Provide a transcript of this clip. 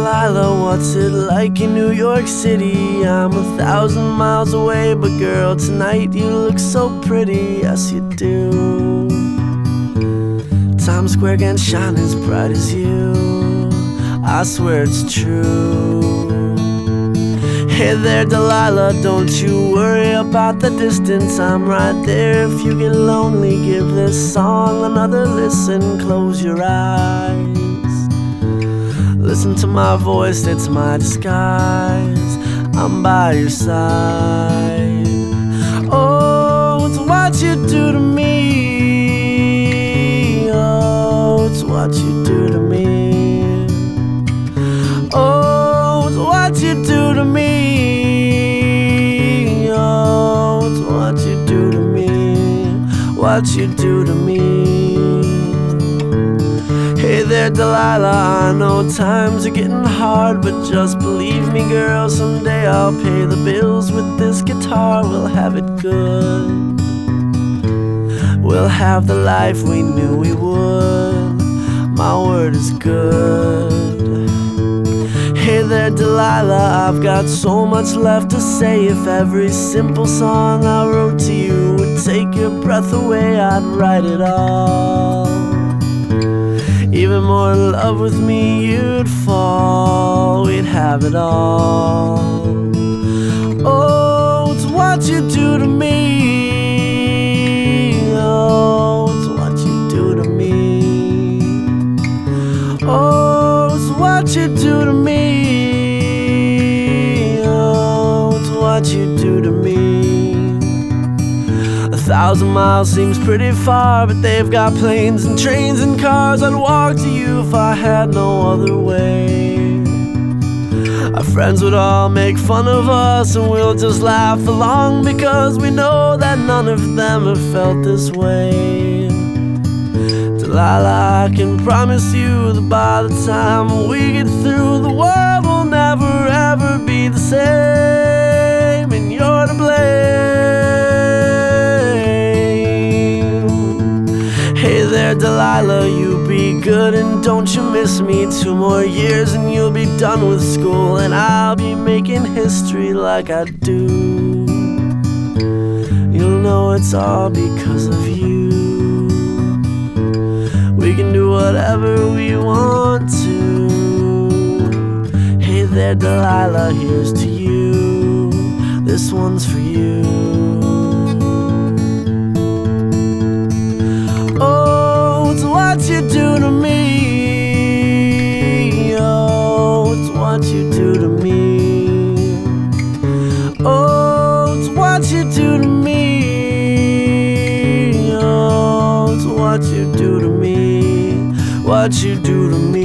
Delilah, what's it like in New York City? I'm 1,000 miles away, but girl, tonight you look so pretty, yes you do. Times Square can't shine as bright as you, I swear it's true. Hey there Delilah, don't you worry about the distance, I'm right there. If you get lonely, give this song another listen. Close your eyes, listen to my voice, it's my disguise, I'm by your side. Oh, it's what you do to me, oh, it's what you do to me. Oh, it's what you do to me, oh, it's what you do to me, what you do to me. Hey there Delilah, I know times are getting hard, but just believe me girl, someday I'll pay the bills with this guitar. We'll have it good, we'll have the life we knew we would, my word is good. Hey there Delilah, I've got so much left to say. If every simple song I wrote to you would take your breath away, I'd write it all. Even more in love with me you'd fall, we'd have it all. Oh, it's what you do to me, oh, it's what you do to me. Oh, it's what you do to me, oh, it's what you do to me. 1,000 miles seems pretty far, but they've got planes and trains and cars. I'd walk to you if I had no other way. Our friends would all make fun of us, and we'll just laugh along, because we know that none of them have felt this way. Delilah, I can promise you that by the time we get through, the world will never ever be the same, and you're to blame. Hey there Delilah, you be good and don't you miss me. 2 more years and you'll be done with school, and I'll be making history like I do. You'll know it's all because of you. We can do whatever we want to. Hey there Delilah, here's to you, this one's for you. Oh, it's what you do to me, oh, it's what you do to me. Oh, it's what you do to me, oh, it's what you do to me, what you do to me.